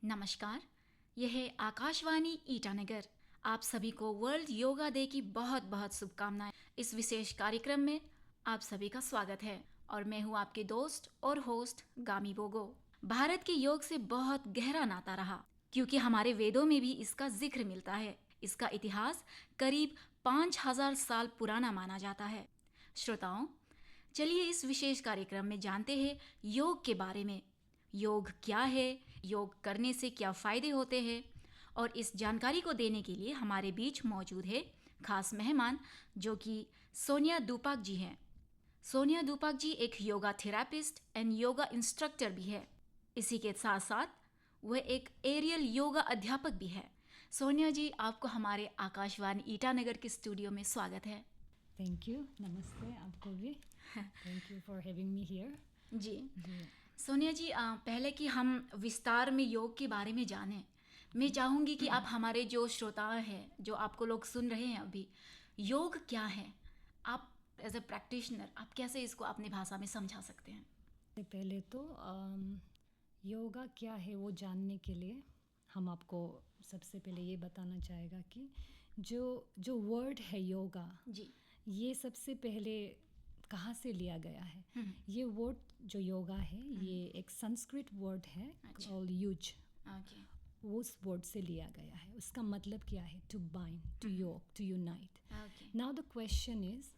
नमस्कार, यह है आकाशवाणी ईटानगर। आप सभी को वर्ल्ड योगा डे की बहुत बहुत शुभकामनाएं। इस विशेष कार्यक्रम में आप सभी का स्वागत है और मैं हूं आपके दोस्त और होस्ट गामी बोगो। भारत के योग से बहुत गहरा नाता रहा क्योंकि हमारे वेदों में भी इसका जिक्र मिलता है। इसका इतिहास करीब 5000 साल पुराना माना जाता है। श्रोताओं, चलिए इस विशेष कार्यक्रम में जानते हैं योग के बारे में। योग क्या है, योग करने से क्या फ़ायदे होते हैं, और इस जानकारी को देने के लिए हमारे बीच मौजूद है खास मेहमान जो कि सोनिया दुपाक जी हैं। सोनिया दुपाक जी एक yoga therapist and yoga instructor भी है। इसी के साथ साथ वह एक एरियल योगा अध्यापक भी है। सोनिया जी, आपको हमारे आकाशवाणी ईटानगर के स्टूडियो में स्वागत है। Thank you. नमस्ते आपको भी। Thank you for having me here. जी सोनिया जी, पहले कि हम विस्तार में योग के बारे में जानें, मैं चाहूँगी कि आप हमारे जो श्रोता हैं, जो आपको लोग सुन रहे हैं अभी, योग क्या है, आप एज अ प्रैक्टिशनर आप कैसे इसको अपनी भाषा में समझा सकते हैं? पहले तो योगा क्या है वो जानने के लिए हम आपको सबसे पहले ये बताना चाहेगा कि जो वर्ड है योगा जी ये सबसे पहले कहाँ से लिया गया है। ये वर्ड जो योगा है ये एक संस्कृत वर्ड है कॉल्ड युज। ओके। उस वर्ड से लिया गया है। उसका मतलब क्या है? टू बाइंड, टू योग, to unite. Okay. Now the question is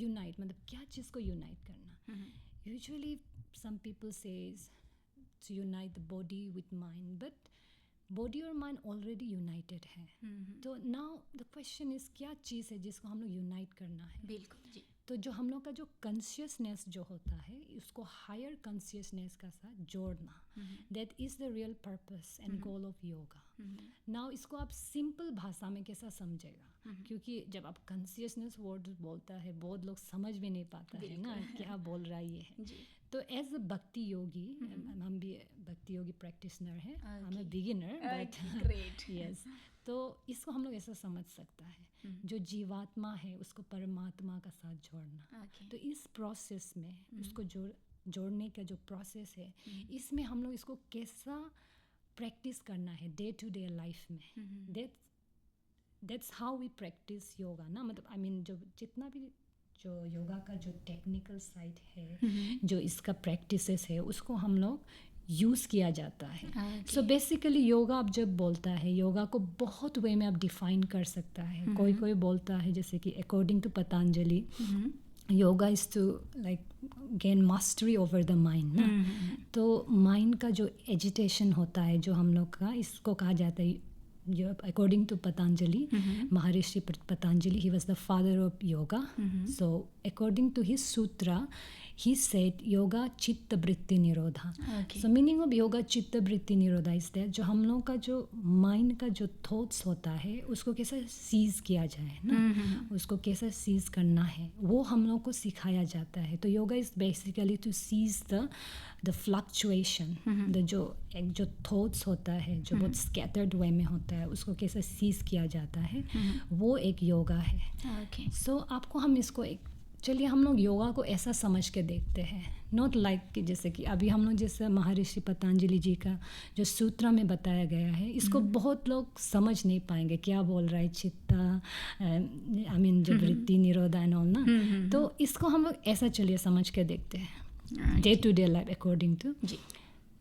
unite मतलब क्या चीज़ को यूनाइट करना। Usually some people says to unite the body with mind, but body और माइंड ऑलरेडी यूनाइटेड है। तो नाउ द क्वेश्चन इज क्या चीज़ है जिसको हम लोग यूनाइट करना है। बिल्कुल जी। तो जो हम लोग का जो कॉन्शियसनेस जो होता है उसको हायर कॉन्शियसनेस का साथ जोड़ना, that is the real purpose and goal of yoga. Now इसको आप सिंपल भाषा में कैसा समझेगा, क्योंकि जब आप कॉन्शियसनेस वर्ड बोलता है बहुत लोग समझ भी नहीं पाता है ना क्या बोल रहा है ये है। तो एज अ भक्ति योगी, हम भी भक्ति योगी प्रैक्टिशनर हैं। I am a beginner but great. Yes. तो इसको हम लोग ऐसा समझ सकता है जो जीवात्मा है उसको परमात्मा का साथ जोड़ना। तो इस प्रोसेस में उसको जोड़ने का जो प्रोसेस है इसमें हम लोग इसको कैसा प्रैक्टिस करना है डे टू डे लाइफ में। That's how we practice yoga ना। मतलब आई मीन जो जितना भी जो योगा का जो टेक्निकल साइड है जो इसका प्रैक्टिसेस है उसको हम लोग यूज़ किया जाता है। सो बेसिकली योगा आप जब बोलता है योगा को बहुत वे में आप डिफाइन कर सकता है। कोई बोलता है जैसे कि according to Patanjali yoga is to like gain mastery over the mind ना। तो माइंड का जो एजिटेशन होता है जो हम लोग का, इसको कहा जाता है जो according to Patanjali, Maharshi Patanjali, he was the father of yoga. So according to his sutra he said yoga chitta vritti nirodha. So meaning of yoga chitta vritti nirodha is that जो हम लोग का जो माइंड का जो थॉट्स होता है उसको कैसे सीज किया जाए ना, उसको कैसे सीज करना है वो हम लोग को सिखाया जाता है। तो yoga is basically to cease the fluctuation, जो थॉट्स होता है जो बहुत स्कैटर्ड वे में होता है उसको कैसे सीज किया जाता है वो एक योगा है। सो आपको हम इसको चलिए हम लोग योगा को ऐसा समझ के देखते हैं, नॉट लाइक कि जैसे कि अभी हम लोग जैसे महर्षि पतंजलि जी का जो सूत्र में बताया गया है इसको बहुत लोग समझ नहीं पाएंगे क्या बोल रहा है चित्ता, आई मीन जो वृत्ति निरोधा एंड ऑल ना। तो इसको हम लोग ऐसा चलिए समझ के देखते हैं day to day life according to.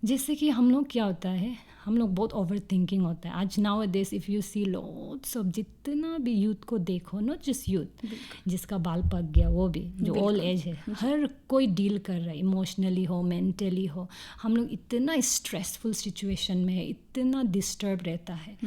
जैसे कि हम लोग क्या होता है, हम लोग बहुत ओवर थिंकिंग होता है आज nowadays. If you see lots of जितना भी यूथ को देखो, नॉट जस्ट यूथ, जिसका बाल पक गया वो भी, जो ओल्ड एज है, हर कोई डील कर रहा है, इमोशनली हो मेंटली हो। हम लोग इतना स्ट्रेसफुल सिचुएशन में है, इतना डिस्टर्ब रहता है।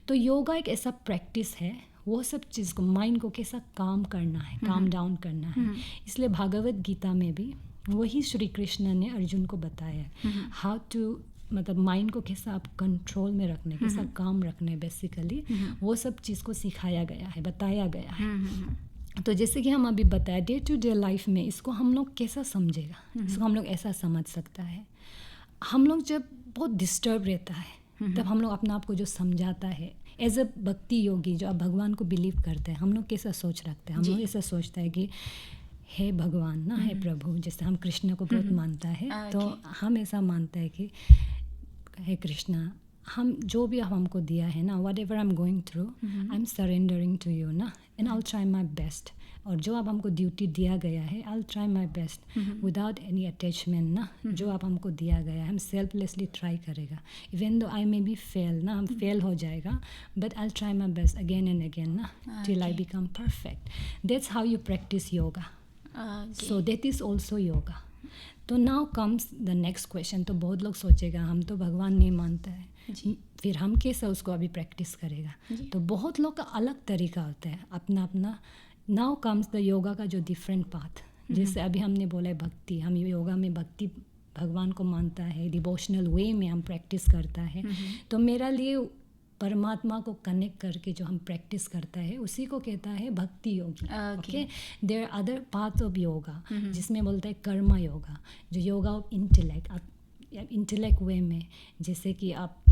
तो योगा एक ऐसा प्रैक्टिस है वो सब चीज़ को, माइंड को कैसा काम करना है, काम डाउन करना है। इसलिए भागवत गीता में भी वही श्री कृष्ण ने अर्जुन को बताया हाउ टू, मतलब माइंड को कैसा आप कंट्रोल में रखने, कैसा काम रखने, बेसिकली वो सब चीज़ को सिखाया गया है, बताया गया है। तो जैसे कि हम अभी बताया डे टू डे लाइफ में इसको हम लोग कैसा समझेगा, इसको हम लोग ऐसा समझ सकता है। हम लोग जब बहुत डिस्टर्ब रहता है तब हम लोग अपने आप को जो समझाता है एज अ भक्ति योगी जो आप भगवान को बिलीव करते हैं, हम लोग कैसा सोच रखते हैं, हम लोग ऐसा सोचता है कि हे भगवान ना, हे प्रभु, जैसे हम कृष्ण को बहुत मानता है तो हम ऐसा मानते हैं कि हे कृष्णा हम जो भी हमको दिया है ना, whatever I am going through, I am surrendering to you ना, and I will try my best. और जो अब हमको ड्यूटी दिया गया है, I will try my best without any attachment ना. जो अब हमको दिया गया है, हम सेल्फलेसली ट्राई करेगा. Even though I may be fail ना, हम फेल हो जाएगा, but I will try my best again and again ना, till I become perfect. That's how you practise yoga. So that is also yoga. तो now comes the next question. तो बहुत लोग सोचेगा हम तो भगवान नहीं मानते हैं, फिर हम कैसे उसको अभी प्रैक्टिस करेगा. तो बहुत लोग का अलग तरीका होता है, अपना अपना. नाउ कम्स द योगा का जो डिफरेंट पाथ. जैसे अभी हमने बोला है भक्ति, हम योगा में भक्ति भगवान को मानता है, डिवोशनल वे में हम प्रैक्टिस करता है. तो मेरा लिए परमात्मा को कनेक्ट करके जो हम प्रैक्टिस करता है उसी को कहता है bhakti yogi. Okay, there are other part of yoga जिसमें बोलता है कर्मा योगा, जो योगा ऑफ इंटेलेक्ट. आप इंटेलेक्ट वे में, जैसे कि आप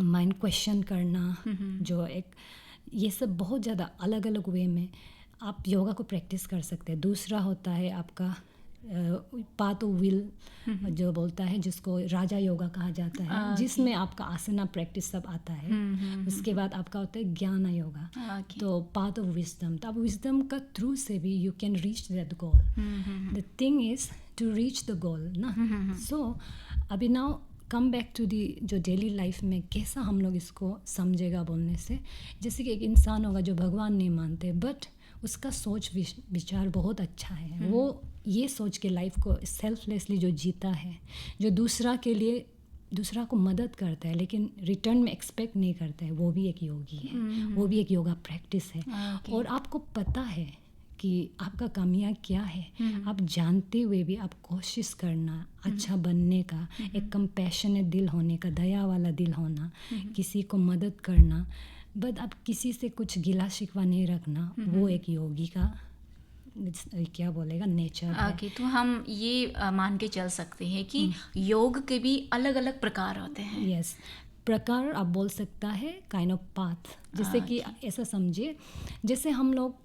माइंड क्वेश्चन करना, जो एक ये सब बहुत ज़्यादा अलग अलग वे में आप योगा को प्रैक्टिस कर सकते हैं. दूसरा होता है आपका पाथ ऑफ विल, जो बोलता है जिसको राजा योगा कहा जाता है, जिसमें आपका आसना प्रैक्टिस सब आता है. उसके बाद आपका होता है ज्ञान योगा, तो पाथ ऑफ विजडम. तो आप विजडम का थ्रू से भी you can reach that goal. The thing is to reach the goal ना. सो अभी now come back to the जो डेली लाइफ में कैसा हम लोग इसको समझेगा बोलने से. जैसे कि एक इंसान होगा जो भगवान नहीं मानते, बट उसका सोच विचार बहुत अच्छा है. वो ये सोच के लाइफ को सेल्फलेसली जो जीता है, जो दूसरा के लिए दूसरा को मदद करता है लेकिन रिटर्न में एक्सपेक्ट नहीं करता है, वो भी एक योगी है. वो भी एक योगा प्रैक्टिस है. और आपको पता है कि आपका कमियां क्या है, आप जानते हुए भी आप कोशिश करना अच्छा बनने का, एक कंपैशनेट दिल होने का, दया वाला दिल होना, किसी को मदद करना, बट आप किसी से कुछ गिला शिकवा नहीं रखना. वो एक योगी का क्या बोलेगा नेचर है. तो हम ये मान के चल सकते हैं कि योग के भी अलग अलग प्रकार होते हैं. यस, प्रकार आप बोल सकता है, काइंड ऑफ पाथ. जैसे कि ऐसा समझिए, जैसे हम लोग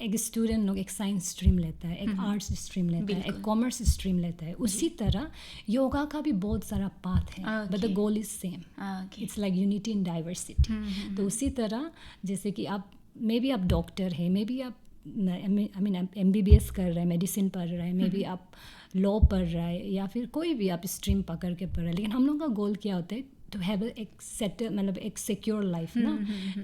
एक स्टूडेंट लोग एक साइंस स्ट्रीम लेता है, एक आर्ट्स स्ट्रीम लेता है, एक कॉमर्स स्ट्रीम लेता है. उसी तरह योगा का भी बहुत सारा पाथ है, but the goal is same. It's like unity in diversity. तो उसी तरह जैसे कि आप मे बी आप डॉक्टर है, मे बी आप MBBS कर रहे हैं, मेडिसिन पढ़ रहे हैं, मे बी आप लॉ पढ़ रहा है, या फिर कोई भी आप स्ट्रीम पकड़ के पढ़ रहे हैं. लेकिन हम लोग का गोल क्या होता है, टू हैव एक सेटल, मतलब एक सिक्योर लाइफ ना.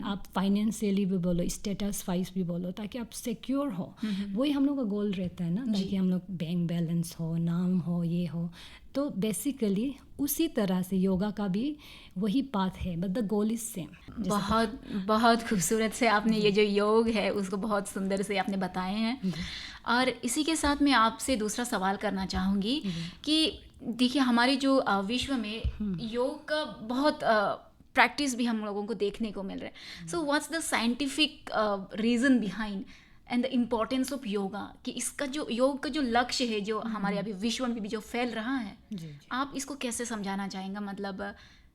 आप फाइनेंशियली भी बोलो, स्टेटस वाइज भी बोलो, ताकि आप सिक्योर हो. वही हम लोग का गोल रहता है ना, ताकि हम लोग बैंक बैलेंस हो, नाम हो, ये हो. तो बेसिकली उसी तरह से योगा का भी वही पाथ है, but the goal is same. बहुत बहुत खूबसूरत से आपने ये जो योग है उसको बहुत सुंदर से आपने बताए हैं. और इसी के साथ मैं आपसे दूसरा सवाल करना चाहूँगी कि देखिए हमारे जो विश्व में योग का बहुत प्रैक्टिस भी हम लोगों को देखने को मिल रहा है. So what's the scientific reason behind and the importance of yoga, कि इसका जो योग का जो लक्ष्य है, जो हमारे अभी विश्व में भी जो फैल रहा है, आप इसको कैसे समझाना चाहेंगे? मतलब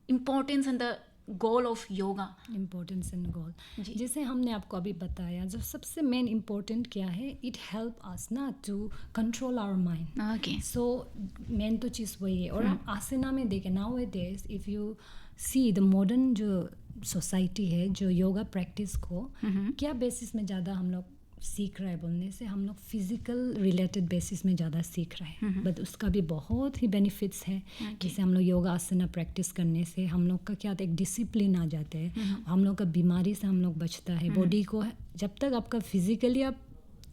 importance and the goal of yoga. Importance and goal, जैसे हमने आपको अभी बताया, जो सबसे मेन इम्पोर्टेंट क्या है, इट हेल्प अस ना to control our mind. So main तो चीज़ वही है. और आप आसना में देखें, nowadays if you see the modern जो सोसाइटी है, जो योगा प्रैक्टिस को क्या बेसिस में ज़्यादा हम लोग सीख रहा है बोलने से, हम लोग फिजिकल रिलेटेड बेसिस में ज़्यादा सीख रहे हैं. बट उसका भी बहुत ही बेनिफिट्स है. जैसे हम लोग योगा आसना प्रैक्टिस करने से हम लोग का क्या होता है, एक डिसिप्लिन आ जाता है. हम लोग का बीमारी से हम लोग बचता है. बॉडी को जब तक आपका फिजिकली आप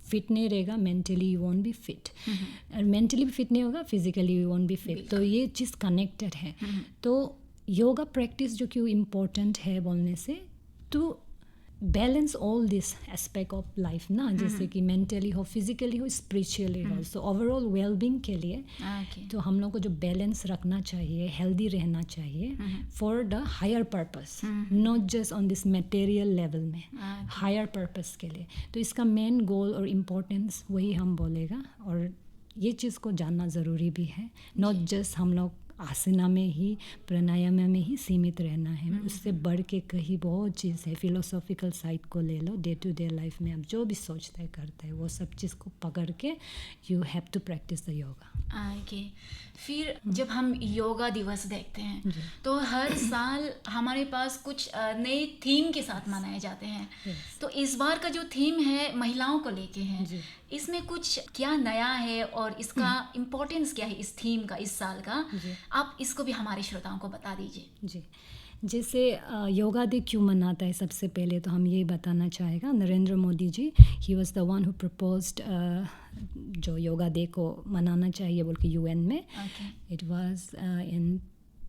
फिट नहीं रहेगा, mentally you won't be fit. और मेंटली भी फिट नहीं होगा, physically you won't be fit. तो ये चीज़ कनेक्टेड है. तो योगा प्रैक्टिस जो क्यों इम्पोर्टेंट है बोलने से, to balance all this aspect of life ना, जैसे कि मेंटली हो, फिजिकली हो, स्पिरिचुअली हो. सो ओवरऑल वेलबींग के लिए तो हम लोग को जो बैलेंस रखना चाहिए, हेल्दी रहना चाहिए for the higher purpose, not just on this material level में, हायर पर्पस के लिए. तो इसका मेन गोल और इम्पोर्टेंस वही हम बोलेगा. और ये चीज़ को जानना ज़रूरी भी है, नॉट जस्ट हम लोग आसना में ही, प्राणायाम में ही सीमित रहना है। उससे बढ़ के कहीं बहुत चीज़ है। फिलोसॉफिकल साइड को ले लो, डे टू डे लाइफ में आप जो भी सोचते हैं करते हैं वो सब चीज़ को पकड़ के you have to practice the yoga. Okay, फिर जब हम योगा दिवस देखते हैं तो हर साल हमारे पास कुछ नए थीम के साथ मनाए जाते हैं। तो इस बार का जो थीम है महिलाओं को लेके है, इसमें कुछ क्या नया है और इसका इम्पोर्टेंस क्या है इस थीम का इस साल का, आप इसको भी हमारे श्रोताओं को बता दीजिए। जी, जैसे योगा डे क्यों मनाता है, सबसे पहले तो हम यही बताना चाहेगा Narendra Modi ji, he was the one who proposed जो योगा डे को मनाना चाहिए बोल के यूएन में। इट वाज इन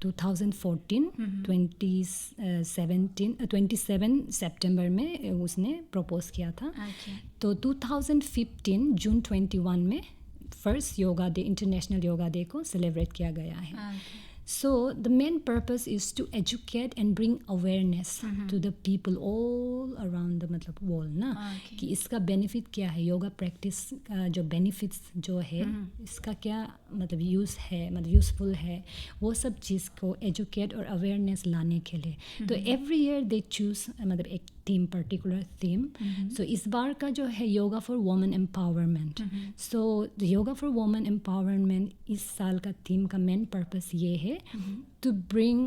2014 27 सितंबर में उसने प्रपोज किया था। तो 2015 जून 21 में first yoga day, international yoga day को सेलिब्रेट किया गया है। So the main purpose is to educate and bring awareness to the people all around the मतलब world ना, कि इसका बेनिफिट क्या है, योगा प्रैक्टिस का जो बेनिफिट्स जो है इसका क्या मतलब यूज़ है, मतलब यूज़फुल है, वो सब चीज़ को एजुकेट और अवेयरनेस लाने के लिए। तो एवरी ईयर दे चूज़ मतलब एक थीम, पर्टिकुलर थीम। सो इस बार का जो है yoga for women empowerment. So the yoga for women empowerment इस साल का थीम का मेन पर्पस ये है to bring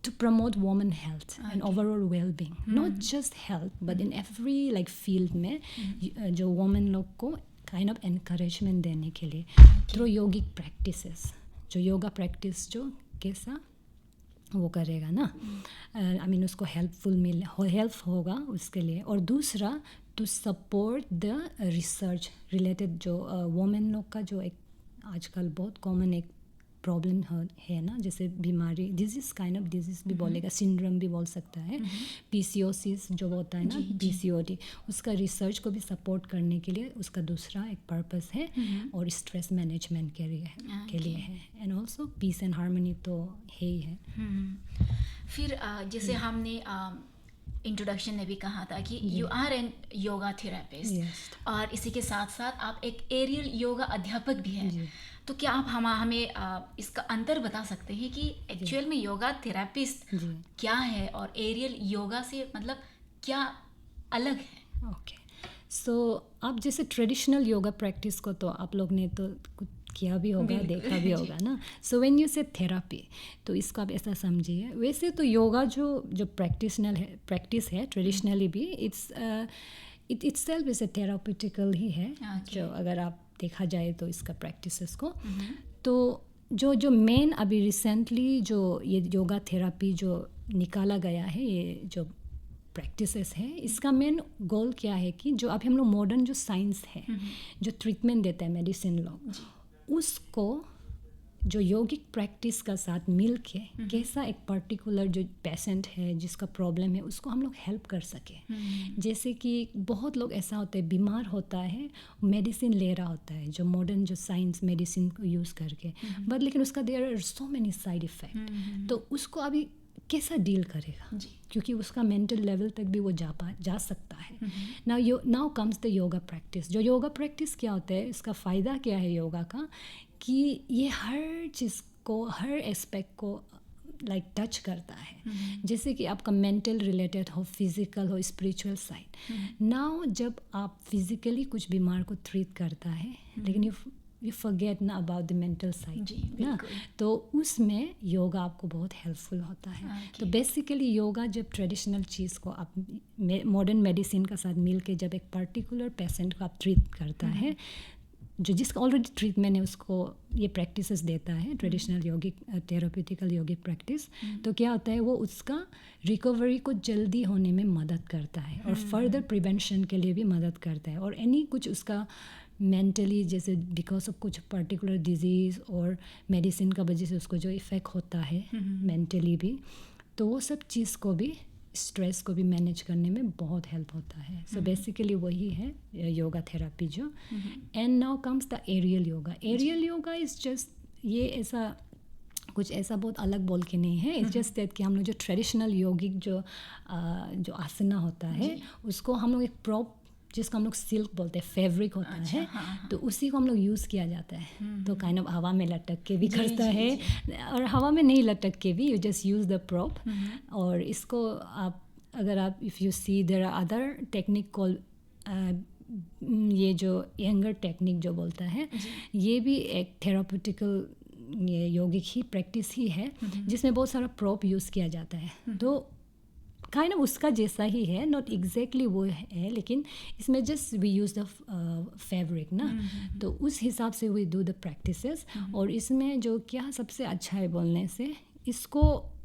to promote women health and overall well-being, not just health but in every like field में जो women लोग को kind of encouragement देने के लिए through yogic practices, जो योगा प्रैक्टिस जो कैसा वो करेगा ना, आई मीन उसको हेल्प होगा उसके लिए। और दूसरा to support the research related जो वुमेन लोग का जो एक आजकल बहुत कॉमन एक प्रॉब्लम है ना, जैसे बीमारी, डिजीज़ काइंड ऑफ डिजीज़ भी बोलेगा, सिंड्रोम भी बोल सकता है, पीसीओसिस जो होता है ना, पीसीओडी, उसका रिसर्च को भी सपोर्ट करने के लिए उसका दूसरा एक पर्पस है। और स्ट्रेस मैनेजमेंट के लिए है and also peace and harmony तो है ही है। फिर जैसे हमने इंट्रोडक्शन में भी कहा था कि you are an yoga therapist और इसी के साथ साथ आप एक एरियल योगा अध्यापक भी हैं। तो क्या आप हमें इसका अंतर बता सकते हैं कि एक्चुअल में योगा थेरेपिस्ट क्या है और एरियल योगा से मतलब क्या अलग है? ओके, सो आप जैसे ट्रेडिशनल योगा प्रैक्टिस को तो आप लोग ने तो कुछ किया भी होगा, देखा भी होगा ना। सो व्हेन यू से थेरापी, तो इसको आप ऐसा समझिए, वैसे तो योगा जो प्रैक्टिस है ट्रेडिशनली भी इट इटसेल्फ इज ए थेराप्यूटिकल ही है। जो अगर आप देखा जाए तो इसका प्रैक्टिसेस को, तो जो मेन अभी रिसेंटली जो ये योगा थेरापी जो निकाला गया है, ये जो प्रैक्टिसेस है, इसका मेन गोल क्या है कि जो अभी हम लोग मॉडर्न जो साइंस है, जो ट्रीटमेंट देता है मेडिसिन लोग, उसको जो योगिक प्रैक्टिस का साथ मिल के कैसा एक पर्टिकुलर जो पेशेंट है जिसका प्रॉब्लम है उसको हम लोग हेल्प कर सके। जैसे कि बहुत लोग ऐसा होता है बीमार होता है, मेडिसिन ले रहा होता है जो मॉडर्न जो साइंस मेडिसिन को यूज़ करके, बट लेकिन उसका there are so many side effect, तो उसको अभी कैसा डील करेगा, क्योंकि उसका मेंटल लेवल तक भी वो जा सकता है। Now comes the yoga practice. जो योगा प्रैक्टिस क्या होता है, इसका फ़ायदा क्या है योगा का, कि ये हर चीज़ को, हर एस्पेक्ट को लाइक टच करता है। जैसे कि आपका मेंटल रिलेटेड हो, फिज़िकल हो, स्पिरिचुअल साइड। नाउ जब आप फिज़िकली कुछ बीमार को ट्रीट करता है, लेकिन यू फॉरगेट ना अबाउट द मेंटल साइड ना, तो उसमें योगा आपको बहुत हेल्पफुल होता है। तो बेसिकली योगा जब ट्रेडिशनल चीज़ को आप मॉडर्न मेडिसिन का साथ मिल के जब एक पर्टिकुलर पेशेंट को आप ट्रीट करता है, जो जिसका ऑलरेडी ट्रीटमेंट है उसको ये प्रैक्टिसेस देता है, ट्रेडिशनल योगिक थेराप्यूटिकल योगिक प्रैक्टिस, तो क्या होता है वो उसका रिकवरी को जल्दी होने में मदद करता है और फर्दर प्रिवेंशन के लिए भी मदद करता है। और एनी कुछ उसका मेंटली जैसे बिकॉज ऑफ कुछ पर्टिकुलर डिजीज़ और मेडिसिन का वजह से उसको जो इफ़ेक्ट होता है मेंटली भी, तो वो सब चीज़ को भी, स्ट्रेस को भी मैनेज करने में बहुत हेल्प होता है। सो बेसिकली वही है योगा थेरापी जो। And now comes the aerial yoga. Aerial yoga is just ये ऐसा कुछ ऐसा बहुत अलग बोल के नहीं है, इट्स जस्ट दैट कि हम लोग जो ट्रेडिशनल योगिक जो आसना होता है उसको हम लोग एक जिसको हम लोग सिल्क बोलते हैं, फैब्रिक होता है, तो उसी को हम लोग यूज़ किया जाता है। तो काइंड ऑफ हवा में लटक के भी करता है, और हवा में नहीं लटक के भी, you just use the prop. और इसको आप अगर आप if you see there are other technique call, ये जो यंगर टेक्निक जो बोलता है, ये भी एक थेराप्यूटिकल ये यौगिक ही प्रैक्टिस ही है, जिसमें बहुत सारा प्रॉप यूज़ किया जाता है। तो काइंड ऑफ उसका जैसा ही है, नॉट एग्जैक्टली वो है, लेकिन इसमें just we use the fabric ना, तो उस हिसाब से वी डू द प्रैक्टिसेस। और इसमें जो क्या सबसे अच्छा है बोलने से, इसको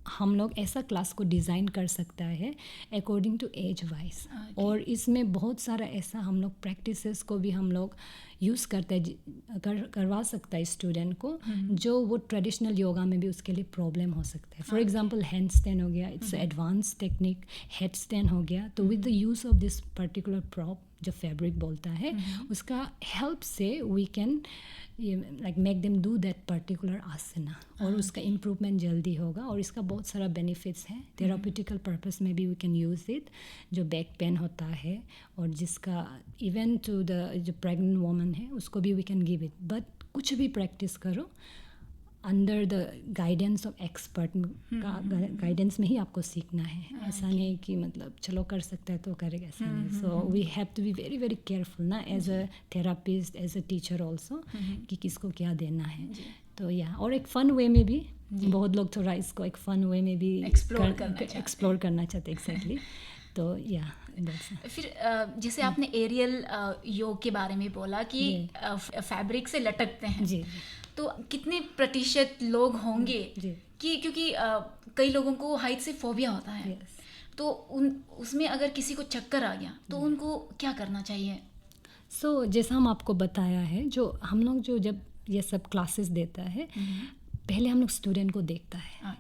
हम लोग ऐसा क्लास को डिज़ाइन कर सकता है अकॉर्डिंग टू एज वाइज। और इसमें बहुत सारा ऐसा हम लोग प्रैक्टिसेस को भी हम लोग यूज़ करते हैं, करवा सकता है स्टूडेंट को, जो वो ट्रेडिशनल योगा में भी उसके लिए प्रॉब्लम हो सकता है। फॉर एग्जांपल हैंड स्टैंड हो गया, it's advance technique, head stand हो गया। तो with the use of this particular prop जो फैब्रिक बोलता है, उसका हेल्प से we can like make them do that particular asana, और उसका इम्प्रूवमेंट जल्दी होगा। और इसका बहुत सारा बेनिफिट्स हैं, थेराप्यूटिकल पर्पस में भी वी कैन यूज़ इट, जो बैक पेन होता है, और जिसका इवन टू द जो प्रेग्नेंट वोमन है उसको भी we can give it. But कुछ भी प्रैक्टिस करो under the guidance of expert का गाइडेंस में ही आपको सीखना है। ऐसा नहीं कि मतलब चलो कर सकता है तो करेगा, ऐसा नहीं। So we have to be very very careful ना, as a therapist, as a teacher also, कि किसको क्या देना है। तो या और एक फ़न वे में भी, बहुत लोग थोड़ा इसको एक फ़न वे में भी एक्सप्लोर करना चाहते हैं। एग्जैक्टली। तो या फिर जैसे आपने एरियल योग के बारे में बोला कि फैब्रिक से लटकते हैं, जी, तो कितने प्रतिशत लोग होंगे कि क्योंकि कई लोगों को हाइट से फोबिया होता है, तो उसमें अगर किसी को चक्कर आ गया तो उनको क्या करना चाहिए? सो जैसा हम आपको बताया है, जो हम लोग जो जब ये सब क्लासेस देता है, पहले हम लोग स्टूडेंट को देखता है,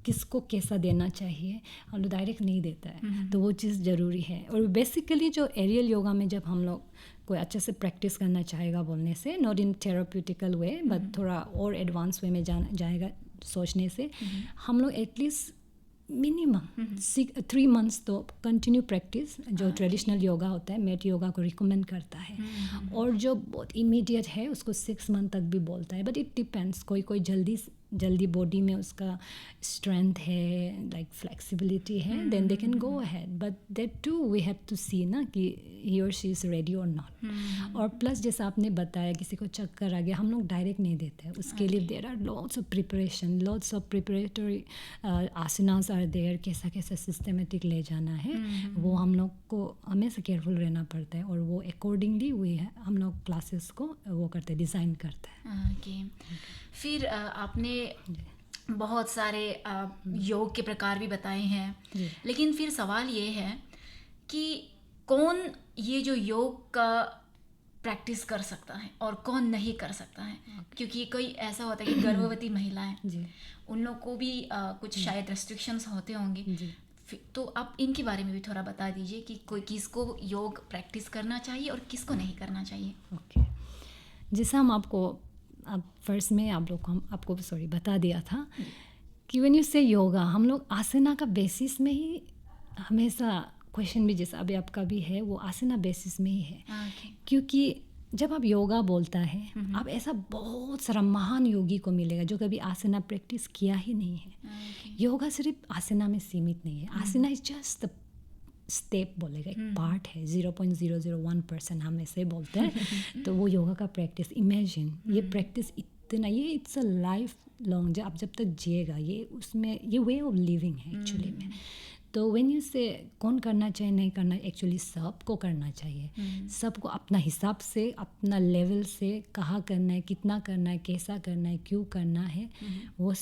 किसको कैसा देना चाहिए, हम लोग डायरेक्ट नहीं देता है। तो वो चीज़ ज़रूरी है। और बेसिकली जो एरियल योगा में जब हम लोग कोई अच्छे से प्रैक्टिस करना चाहेगा बोलने से, नॉट इन थेराप्यूटिकल वे बट थोड़ा और एडवांस वे में जाएगा सोचने से, हम लोग एटलीस्ट मिनिमम 3 months तो कंटिन्यू प्रैक्टिस, जो ट्रेडिशनल योगा होता है, मैट योगा को रिकमेंड करता है। और जो बहुत इमीडिएट है उसको 6 month तक भी बोलता है। बट इट डिपेंड्स, कोई जल्दी बॉडी में उसका स्ट्रेंथ है, लाइक फ्लेक्सिबिलिटी है, then they can go ahead. But that too we have to see ना कि ही और शी इज़ रेडी और नॉट। और प्लस जैसा आपने बताया, किसी को चक्कर आ गया, हम लोग डायरेक्ट नहीं देते हैं उसके लिए। There are lots of preparation, lots of preparatory asanas are there, कैसा कैसा सिस्टमेटिक ले जाना है, वो हम लोग को हमेशा केयरफुल रहना पड़ता है। और वो अकॉर्डिंगली हम लोग क्लासेस को वो करते हैं, डिज़ाइन करते हैं। फिर आपने बहुत सारे योग के प्रकार भी बताए हैं, लेकिन फिर सवाल ये है कि कौन ये जो योग का प्रैक्टिस कर सकता है और कौन नहीं कर सकता है? क्योंकि कोई ऐसा होता है कि गर्भवती महिलाएं, उन लोग को भी कुछ शायद रेस्ट्रिक्शंस होते होंगे। तो आप इनके बारे में भी थोड़ा बता दीजिए कि कोई किसको योग प्रैक्टिस करना चाहिए और किसको नहीं करना चाहिए। ओके, जैसा हम आपको फर्स्ट में आपको बता दिया था कि व्हेन यू से योगा, हम लोग आसना का बेसिस में ही हमेशा, क्वेश्चन भी जैसा अभी आपका भी है, वो आसना बेसिस में ही है। क्योंकि जब आप योगा बोलता है, आप ऐसा बहुत सारा महान योगी को मिलेगा जो कभी आसना प्रैक्टिस किया ही नहीं है। योगा सिर्फ आसना में सीमित नहीं है। आसना इज जस्ट स्टेप बोलेगा, एक पार्ट है, 0.001% हम ऐसे बोलते हैं। तो वो योगा का प्रैक्टिस, इमेजिन ये प्रैक्टिस इतना, ये इट्स अ लाइफ लॉन्ग, जब तक जिएगा, ये उसमें ये वे ऑफ लिविंग है एक्चुअली में। तो व्हेन यू से कौन करना चाहिए नहीं करना, एक्चुअली सबको करना चाहिए। सबको अपना हिसाब से, अपना लेवल से, कहाँ करना है, कितना करना है, कैसा करना है, क्यों करना है, वो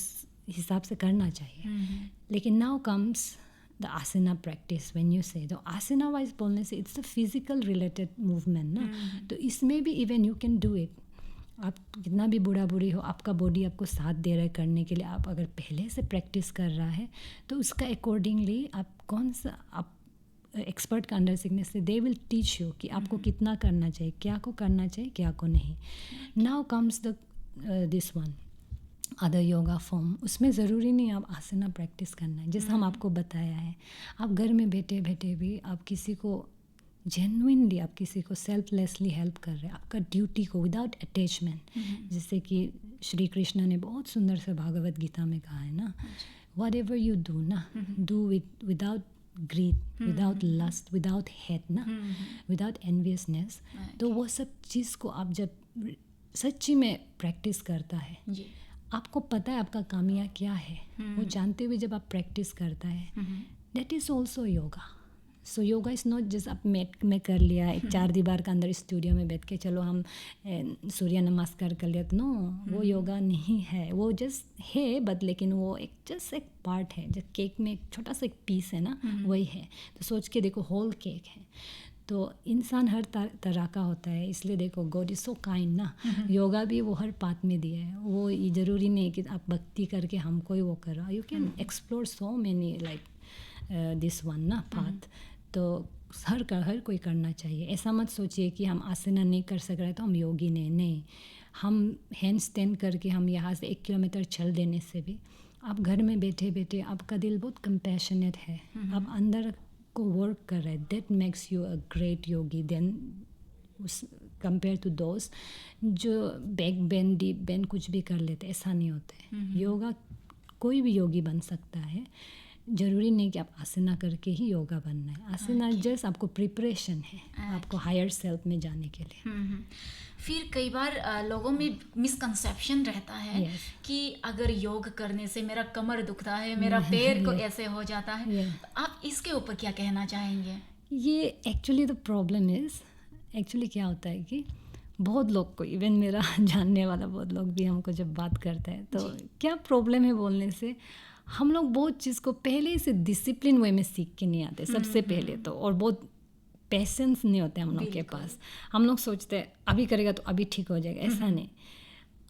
हिसाब से करना चाहिए। लेकिन now comes the asana practice. When you say, तो आसना वाइज बोलने से it's a physical related movement ना। तो इसमें भी even you can do it. आप कितना भी बूढ़ा बूढ़ी हो, आपका बॉडी आपको साथ दे रहा है करने के लिए। आप अगर पहले से प्रैक्टिस कर रहा है तो उसका अकॉर्डिंगली आप कौन सा, आप एक्सपर्ट का अंडर सीखने से दे विल टीच यू कि आपको कितना करना चाहिए, क्या को करना चाहिए, क्या को नहीं। Now comes the this one other yoga form. उसमें ज़रूरी नहीं आप आसना प्रैक्टिस करना है, जैसा हम आपको बताया है। आप घर में बैठे बैठे भी आप किसी को जेन्युइनली आप किसी को सेल्फलेसली हेल्प कर रहे हैं, आपका ड्यूटी को विदाउट अटैचमेंट, जैसे कि श्री कृष्ण ने बहुत सुंदर से भागवत गीता में कहा है ना, वट एवर यू डू ना, do without greed, without lust, without hate ना, विदाउट एनवियसनेस। तो वो सब चीज़ को आप जब सच्ची में प्रैक्टिस करता है, आपको पता है आपका कामयाब क्या है, वो जानते हुए जब आप प्रैक्टिस करता है, that is also yoga. So yoga is not just आप मैट में कर लिया, एक 4 दीवार का अंदर स्टूडियो में बैठ के चलो हम सूर्य नमस्कार कर लिया, तो नो, वो योगा नहीं है, वो जस्ट है, बट लेकिन वो एक जस्ट एक पार्ट है, जब केक में एक छोटा सा एक पीस है ना, वही है। तो सोच के देखो होल केक है। तो इंसान हर तरह का होता है, इसलिए देखो गॉड इज़ सो काइंड ना, योगा भी वो हर पाथ में दिया है। वो ये ज़रूरी नहीं कि आप भक्ति करके हमको ही वो करो, you can explore so many like this one ना पाथ। तो हर कोई करना चाहिए। ऐसा मत सोचिए कि हम आसना नहीं कर सक रहे तो हम योगी नहीं, हम हैंड स्टैंड करके हम यहाँ से 1 किलोमीटर चल देने से भी, आप घर में बैठे बैठे आपका दिल बहुत कंपैशनेट है, आप अंदर को वर्क कर रहे हैं, that makes you a great yogi then compare to दोस्त जो बैक बेंड डीप बेंड कुछ भी कर लेते, ऐसा नहीं होता है। योगा कोई भी योगी बन सकता है, ज़रूरी नहीं कि आप आसना करके ही योगा बनना है। आसना जस्ट आपको प्रिपरेशन है आपको हायर सेल्फ में जाने के लिए। फिर कई बार लोगों में मिसकंसेप्शन रहता है कि अगर योग करने से मेरा कमर दुखता है, मेरा पैर को ऐसे हो जाता है, तो आप इसके ऊपर क्या कहना चाहेंगे? ये actually the problem is, actually क्या होता है कि बहुत लोग को, इवन मेरा जानने वाला बहुत लोग भी हमको जब बात करते हैं तो क्या प्रॉब्लम है बोलने से, हम लोग बहुत चीज़ को पहले से डिसिप्लिन वे में सीख के नहीं आते सबसे पहले तो, और बहुत पेशेंस नहीं होते हम लोग के पास। हम लोग सोचते हैं अभी करेगा तो अभी ठीक हो जाएगा, ऐसा नहीं।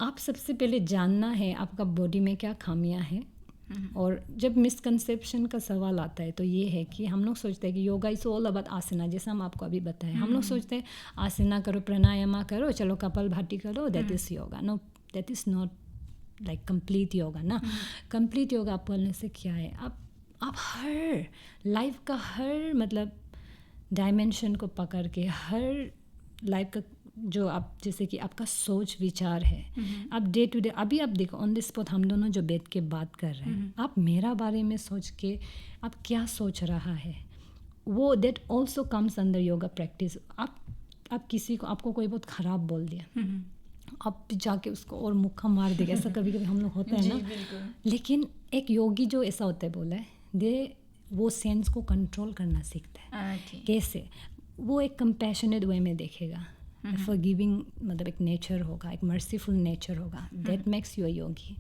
आप सबसे पहले जानना है आपका बॉडी में क्या खामियां हैं। और जब मिसकंसेप्शन का सवाल आता है तो ये है कि हम लोग सोचते हैं कि योगा इज़ ऑल अबाउट आसना, जैसा हम आपको अभी बताएं। हम लोग सोचते हैं आसना करो, प्राणायाम करो, चलो कपालभाति करो, that is yoga. No, that is not like complete yoga ना। कंप्लीट योगा आप बोलने से क्या है, आप हर लाइफ का हर मतलब डायमेंशन को पकड़ के, हर लाइफ का जो आप, जैसे कि आपका सोच विचार है, आप डे टू डे, अभी आप देखो ऑन द स्पॉट हम दोनों जो बैठ के बात कर रहे हैं, आप मेरा बारे में सोच के आप क्या सोच रहा है, वो that also comes under yoga practice. आप किसी को, आपको कोई बहुत ख़राब बोल दिया, आप जाके उसको और मुक्का मार देगा, ऐसा कभी कभी हम लोग होता है ना। लेकिन एक योगी जो ऐसा होता है, बोला है वो सेंस को कंट्रोल करना सीखता है। कैसे? वो एक कंपैशनेट वे में देखेगा, फॉरगिविंग मतलब एक नेचर होगा, एक मर्सीफुल नेचर होगा, that makes you a Yogi.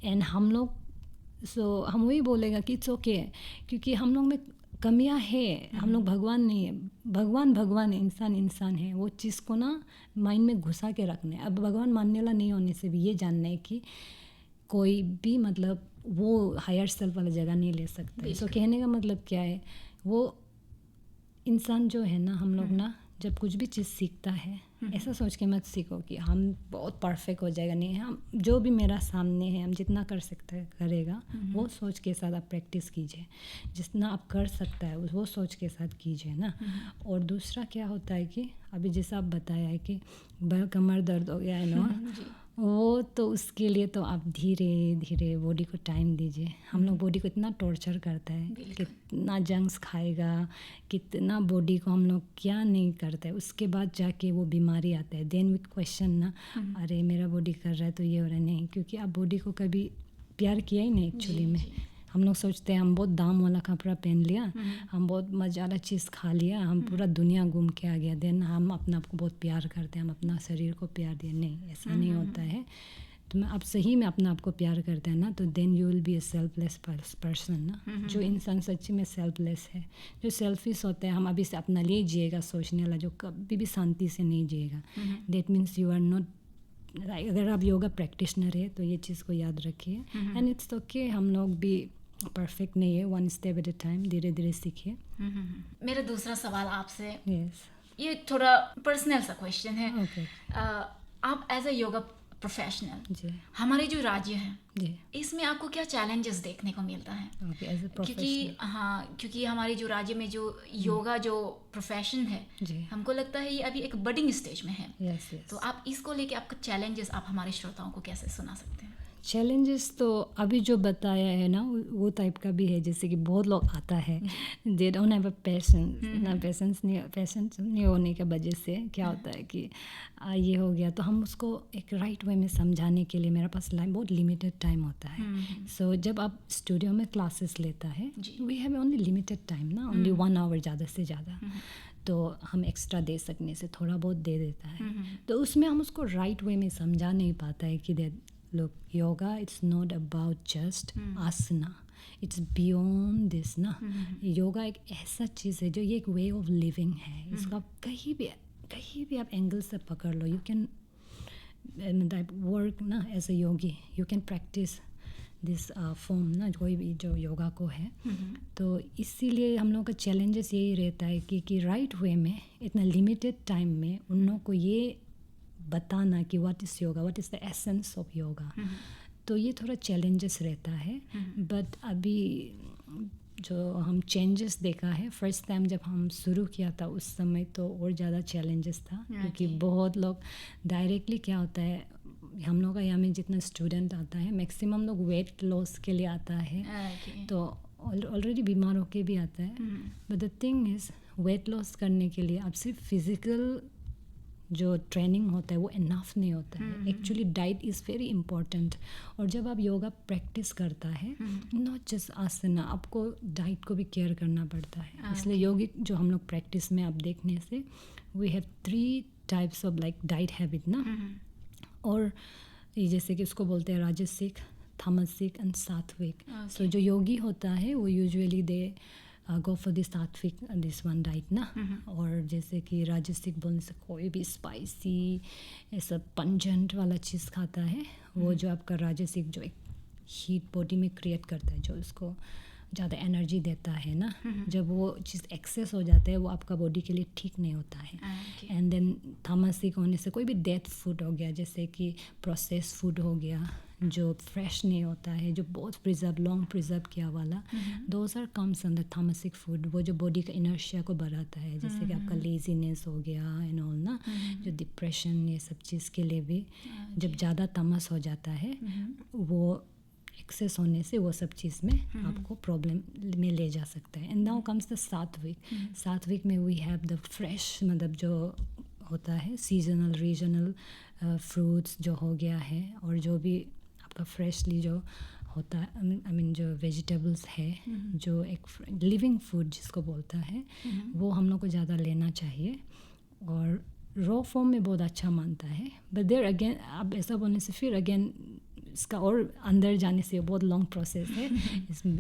And हम लोग हम वही बोलेगा कि इट्स ओके, क्योंकि हम लोग में कमियां है, हम लोग भगवान नहीं है, भगवान है, इंसान है। वो चीज़ को ना माइंड में घुसा के रखना है। अब भगवान मानने वाला नहीं होने से भी ये जानना है कि कोई भी मतलब वो हायर सेल्फ वाला जगह नहीं ले सकता। तो कहने का मतलब क्या है, वो इंसान जो है ना, हम लोग ना जब कुछ भी चीज़ सीखता है, ऐसा सोच के मत सीखो कि हम बहुत परफेक्ट हो जाएगा। नहीं, हम जो भी मेरा सामने है, हम जितना कर सकते हैं करेगा, वो सोच के साथ आप प्रैक्टिस कीजिए। जितना आप कर सकता है वो सोच के साथ कीजिए ना। और दूसरा क्या होता है कि अभी जैसा आप बताया है कि कमर दर्द हो गया है ना, वो तो उसके लिए तो आप धीरे धीरे बॉडी को टाइम दीजिए। हम लोग बॉडी को इतना टॉर्चर करता है, कितना जंक्स खाएगा, कितना बॉडी को हम लोग क्या नहीं करते, उसके बाद जाके वो बीमारी आता है। देन वी क्वेश्चन ना, अरे मेरा बॉडी कर रहा है तो ये हो रहा है। नहीं, क्योंकि आप बॉडी को कभी प्यार किया ही नहीं एक्चुअली में। हम लोग सोचते हैं हम बहुत दाम वाला कपड़ा पहन लिया, हम बहुत मजा वाला चीज़ खा लिया, हम पूरा दुनिया घूम के आ गया, देन हम अपना आपको बहुत प्यार करते हैं, हम अपना शरीर को प्यार दिए। नहीं, ऐसा नहीं होता है। तो आप सही में अपना आपको प्यार करते हैं ना, तो then you will be a selfless person ना। जो इंसान सच्ची में सेल्फलेस है, जो सेल्फिश होता है, हम अभी से अपना लिए जिएगा सोचने वाला, जो कभी भी शांति से नहीं जिएगा, that means you are not. अगर आप योगा प्रैक्टिशनर है तो ये चीज़ को याद रखिए। एंड इट्स ओके, हम लोग भी परफेक्ट नहीं है, one step at a time, धीरे धीरे सीखिए। मेरा दूसरा सवाल आपसे ये थोड़ा पर्सनल सा क्वेश्चन है। Okay. आप एज अ योगा प्रोफेशनल जी हमारे जो राज्य है जी इसमें आपको क्या चैलेंजेस देखने को मिलता है? ओके एज ए क्योंकि प्रोफेशनल क्योंकि हमारे जो राज्य में जो योगा जो प्रोफेशन है जी हमको लगता है ये अभी एक बडिंग स्टेज में है। यस यस तो आप इसको लेके आपका चैलेंजेस आप हमारे श्रोताओं को कैसे सुना सकते हैं? चैलेंजेस तो अभी जो बताया है ना वो टाइप का भी है, जैसे कि बहुत लोग आता है they don't have a patience ना, पेशेंस नहीं होने की वजह से क्या होता है कि ये हो गया, तो हम उसको एक राइट वे में समझाने के लिए मेरे पास बहुत लिमिटेड टाइम होता है। सो जब आप स्टूडियो में क्लासेस लेता है we have only limited time ना, ओनली 1 आवर ज़्यादा से ज़्यादा, तो हम एक्स्ट्रा दे सकने से थोड़ा बहुत दे देता है। तो उसमें हम उसको राइट वे में समझा नहीं पाता है कि look, yoga it's not about just asana, it's beyond this ना। योगा एक ऐसा चीज़ है जो ये एक वे ऑफ लिविंग है, इसको आप कहीं भी आप एंगल से पकड़ लो, यू कैन वर्क ना as a yogi, you can practice this form ना, कोई भी जो योगा को है। तो इसीलिए हम लोगों का चैलेंजेस यही रहता है कि राइट वे में इतना लिमिटेड टाइम में उन लोगों को ये बताना कि what is yoga, what is the essence of yoga. तो ये थोड़ा चैलेंजेस रहता है। बट अभी जो हम चेंजेस देखा है, फर्स्ट टाइम जब हम शुरू किया था उस समय तो और ज़्यादा चैलेंजेस था, क्योंकि बहुत लोग डायरेक्टली क्या होता है, हम लोग का यहाँ में जितना स्टूडेंट आता है मैक्सिमम लोग वेट लॉस के लिए आता है, तो ऑलरेडी बीमार होके भी आता है। But the thing is weight loss करने के लिए आप सिर्फ फिज़िकल जो ट्रेनिंग होता है वो इनफ नहीं होता है, actually diet is very important. और जब आप योगा प्रैक्टिस करता है नॉट जस्ट आसना, आपको डाइट को भी केयर करना पड़ता है। इसलिए योगिक जो हम लोग प्रैक्टिस में आप देखने से we have 3 types of like diet habit ना, और ये जैसे कि उसको बोलते हैं राजसिक, तामसिक एंड सात्विक। सो जो योगी होता है वो usually they go for this सात्विक दिस वन डाइट ना। और जैसे कि राजसिक बोलने से कोई भी स्पाइसी ऐसा पंजेंट वाला चीज़ खाता है, वो जो आपका राजसिक जो एक हीट बॉडी में क्रिएट करता है, जो उसको ज़्यादा एनर्जी देता है ना, जब वो चीज़ एक्सेस हो जाता है वो आपका बॉडी के लिए ठीक नहीं होता है। एंड देन तामसिक होने से कोई भी डेथ फूड हो गया, जैसे कि प्रोसेस फूड हो गया जो फ्रेश नहीं होता है, जो बहुत लॉन्ग प्रिजर्व किया वाला, दोज आर कम्स अंडर तामसिक फूड। वो जो बॉडी का इनर्शिया को बढ़ाता है, जैसे कि आपका लेजीनेस हो गया एंड ऑल ना, जो डिप्रेशन ये सब चीज़ के लिए भी जब ज़्यादा तामस हो जाता है वो एक्सेस होने से वो सब चीज़ में आपको प्रॉब्लम में ले जा सकता है। एंड नाउ कम्स द सात्विक में वी हैव द फ्रेश, मतलब जो होता है सीजनल रीजनल फ्रूट्स जो हो गया है, और जो भी आपका फ्रेशली जो होता है, आई मीन जो वेजिटेबल्स है, जो एक लिविंग फूड जिसको बोलता है, वो हम लोग को ज़्यादा लेना चाहिए। और रॉ फॉर्म में बहुत अच्छा मानता है, बट देयर अगेन अब ऐसा बोलने से फिर अगेन इसका और अंदर जाने से बहुत लॉन्ग प्रोसेस है।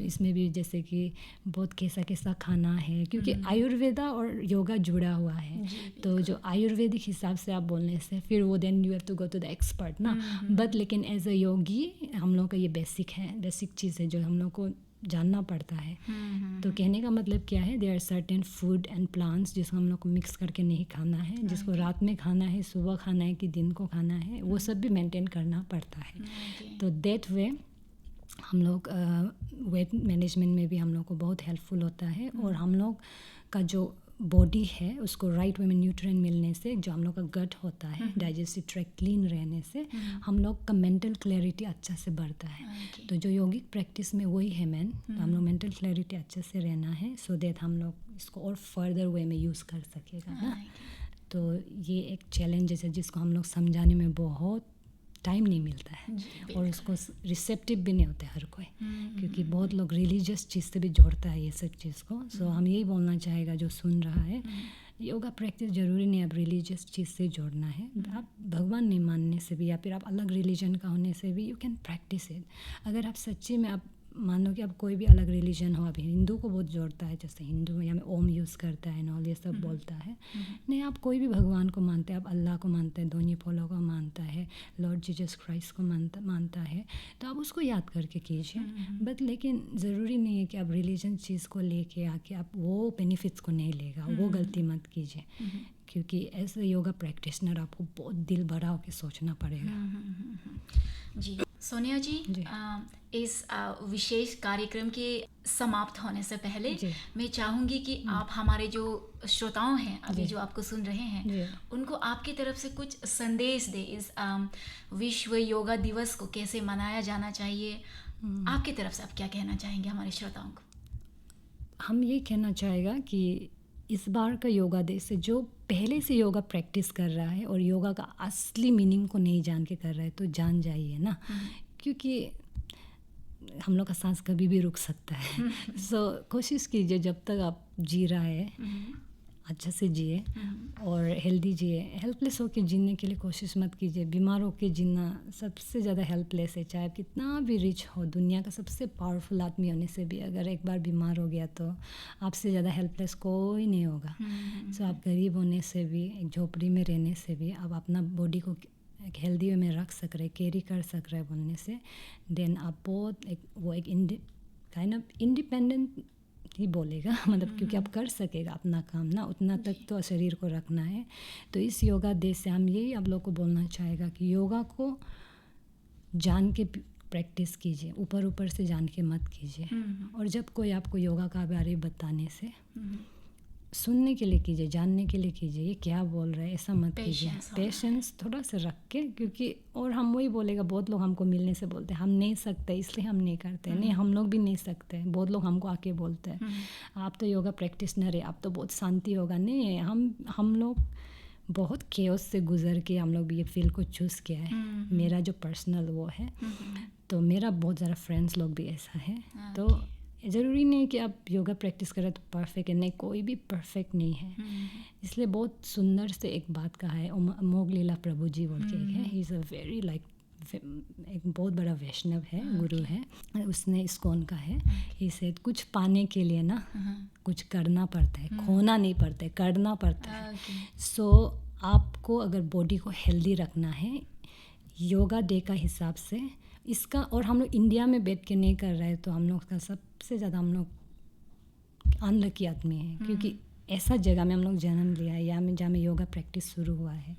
इसमें भी जैसे कि बहुत कैसा खाना है, क्योंकि आयुर्वेदा और योगा जुड़ा हुआ है, तो जो आयुर्वेदिक हिसाब से आप बोलने से फिर वो then you have to go to the expert ना। बट लेकिन एज अ योगी हम लोग का ये बेसिक चीज़ है जो हम लोग को जानना पड़ता है। तो कहने का मतलब क्या है, there are certain food and plants जिसको हम लोग को मिक्स करके नहीं खाना है, जिसको रात में खाना है, सुबह खाना है कि दिन को खाना है, वो सब भी मेंटेन करना पड़ता है। तो दैट वे हम लोग वेट मैनेजमेंट में भी हम लोग को बहुत हेल्पफुल होता है। और हम लोग का जो बॉडी है उसको राइट वे में न्यूट्रिएंट मिलने से, जो हम लोग का गट होता है, डाइजेस्टिव ट्रैक्ट क्लीन रहने से हम लोग का मेंटल क्लैरिटी अच्छा से बढ़ता है। तो जो योगिक प्रैक्टिस में वही है मेन, हम लोग मेंटल क्लैरिटी अच्छे से रहना है, सो दैट हम लोग इसको और फर्दर वे में यूज़ कर सकेगा ना। तो ये एक चैलेंजेस है जिसको हम लोग समझाने में बहुत टाइम नहीं मिलता है, और उसको रिसेप्टिव भी नहीं होता है हर कोई, क्योंकि बहुत लोग रिलीजियस चीज़ से भी जोड़ता है ये सब चीज़ को। सो हम यही बोलना चाहेगा जो सुन रहा है, योगा प्रैक्टिस ज़रूरी नहीं अब रिलीजियस चीज़ से जोड़ना है, आप भगवान नहीं मानने से भी या फिर आप अलग रिलीजन का होने से भी यू कैन प्रैक्टिस इट। अगर आप सच्ची में आप मान लो कि अब कोई भी अलग रिलीजन हो, अभी हिंदू को बहुत जोड़ता है, जैसे हिंदू में हमें ओम यूज़ करता है ना, ये सब बोलता है। नहीं, आप कोई भी भगवान को मानते हैं, आप अल्लाह को मानते हैं, दोनी पोलो को मानता है, लॉर्ड जीसस क्राइस्ट को मानता है, तो आप उसको याद करके कीजिए। बट लेकिन ज़रूरी नहीं है कि आप रिलीजन चीज़ को लेके आके आप वो बेनिफिट्स को नहीं लेगा, वो गलती मत कीजिए, क्योंकि एज ए योगा प्रैक्टिशनर आपको बहुत दिल भरा होकर सोचना पड़ेगा। जी सोनिया जी, इस विशेष कार्यक्रम के समाप्त होने से पहले मैं चाहूँगी कि आप हमारे जो श्रोताओं हैं अभी जो आपको सुन रहे हैं उनको आपकी तरफ से कुछ संदेश दे, इस विश्व योगा दिवस को कैसे मनाया जाना चाहिए, आपकी तरफ से आप क्या कहना चाहेंगे हमारे श्रोताओं को? हम ये कहना चाहेगा कि इस बार का योगा डे से जो पहले से योगा प्रैक्टिस कर रहा है और योगा का असली मीनिंग को नहीं जान के कर रहा है तो जान जाइए ना, क्योंकि हम लोग का सांस कभी भी रुक सकता है। सो कोशिश कीजिए जब तक आप जी रहा है अच्छा से जिए और हेल्दी जिए। हेल्पलेस होकर जीने के लिए कोशिश मत कीजिए। बीमार होकर जीना सबसे ज़्यादा हेल्पलेस है, चाहे कितना भी रिच हो, दुनिया का सबसे पावरफुल आदमी होने से भी अगर एक बार बीमार हो गया तो आपसे ज़्यादा हेल्पलेस कोई नहीं होगा। सो आप गरीब होने से भी, एक झोपड़ी में रहने से भी आप अपना बॉडी को एक हेल्दी वे में रख सक रहे, कैरी कर सक रहे बोलने से, देन आप बहुत एक काइंड ऑफ इंडिपेंडेंट ही बोलेगा, मतलब क्योंकि आप कर सकेगा अपना काम ना, उतना तक तो शरीर को रखना है। तो इस योगा डे से हम यही आप लोग को बोलना चाहेगा कि योगा को जान के प्रैक्टिस कीजिए, ऊपर ऊपर से जान के मत कीजिए। और जब कोई आपको योगा का बारे बताने से सुनने के लिए कीजिए, जानने के लिए कीजिए, ये क्या बोल रहे हैं ऐसा मत कीजिए। पेशेंस थोड़ा सा रख के, क्योंकि और हम वही बोलेगा, बहुत लोग हमको मिलने से बोलते हैं हम नहीं सकते इसलिए हम नहीं करते, नहीं हम लोग भी नहीं सकते, बहुत लोग हमको आके बोलते हैं आप तो योगा प्रैक्टिशनर है, आप तो बहुत शांति होगा। नहीं, हम लोग बहुत केओस से गुजर के हम लोग भी ये फील्ड को चूज़ किया है। मेरा जो पर्सनल वो है, तो मेरा बहुत ज़्यादा फ्रेंड्स लोग भी ऐसा है। तो ज़रूरी नहीं कि आप योगा प्रैक्टिस करें तो परफेक्ट है, नहीं, कोई भी परफेक्ट नहीं है। इसलिए बहुत सुंदर से एक बात कहा है, अमोघ लीला प्रभु जी बोल के है, ही इज़ अ वेरी एक बहुत बड़ा वैष्णव है, गुरु है, उसने इस्कॉन का है। ही सेड कुछ पाने के लिए ना कुछ करना पड़ता है, खोना नहीं पड़ता है, करना पड़ता है। सो आपको अगर बॉडी को हेल्दी रखना है योगा डे का हिसाब से इसका, और हम लोग इंडिया में बैठ के नहीं कर रहे हैं तो हम लोग का सबसे ज़्यादा हम लोग अनलकी आदमी है, क्योंकि ऐसा जगह में हम लोग जन्म लिया है या में जहाँ में योगा प्रैक्टिस शुरू हुआ है।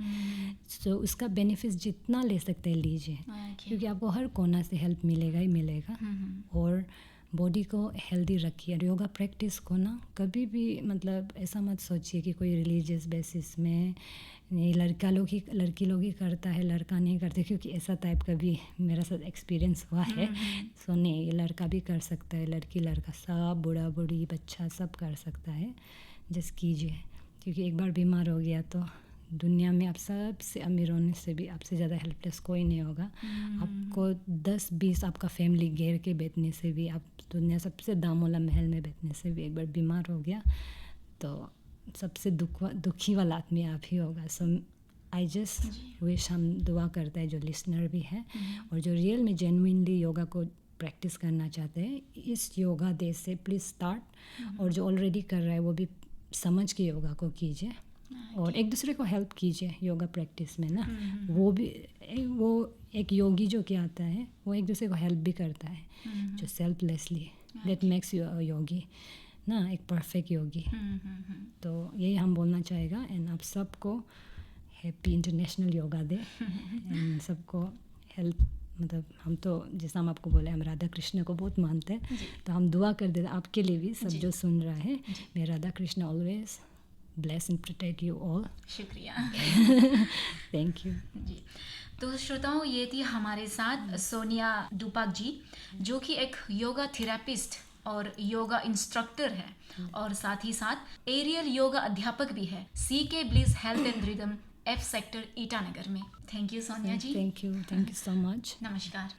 सो उसका बेनिफिट जितना ले सकते हैं लीजिए, क्योंकि आपको हर कोना से हेल्प मिलेगा ही मिलेगा। और बॉडी को हेल्दी रखिए। योगा प्रैक्टिस को ना कभी भी मतलब ऐसा मत सोचिए कि कोई रिलीजियस बेसिस में नहीं, लड़की लोग ही करता है, लड़का नहीं करते, क्योंकि ऐसा टाइप का भी मेरा साथ एक्सपीरियंस हुआ है। सो नहीं, लड़का भी कर सकता है, लड़की लड़का सब, बूढ़ा बूढ़ी बच्चा सब कर सकता है। जस्ट कीजिए, क्योंकि एक बार बीमार हो गया तो दुनिया में आप सबसे अमीर होने से भी आपसे ज़्यादा हेल्पलेस कोई नहीं होगा। आपको 10-20 आपका फैमिली घेर के बैठने से भी, आप दुनिया सबसे दामोला महल में बैठने से भी एक बार बीमार हो गया तो सबसे दुखी वाला आदमी आप ही होगा। सो आई जस्ट विश, हम दुआ करते हैं जो लिसनर भी है और जो रियल में जेन्युइनली योगा को प्रैक्टिस करना चाहते हैं, इस योगा डे से प्लीज़ स्टार्ट। और जो ऑलरेडी कर रहा है वो भी समझ के योगा को कीजिए और एक दूसरे को हेल्प कीजिए योगा प्रैक्टिस में ना। वो एक योगी जो क्या आता है वो एक दूसरे को हेल्प भी करता है, जो selflessly, that makes you a yogi ना, एक परफेक्ट योगी। तो यही हम बोलना चाहेगा। एंड आप सबको happy international yoga day and सबको हेल्प, मतलब हम तो जैसा हम आपको बोले, हम राधा कृष्ण को बहुत मानते हैं, तो हम दुआ कर देते आपके लिए भी, सब जो सुन रहा है। May Radha Krishna always bless and protect you all. शुक्रिया। Thank you ji. तो श्रोताओं, ये थी हमारे साथ सोनिया डुपाक जी, जो कि एक योगा थेरापिस्ट और योगा इंस्ट्रक्टर है और साथ ही साथ एरियल योगा अध्यापक भी है, CK bliss health and rhythm F sector Itanagar में। Thank you Sonia ji. Thank you so much. नमस्कार।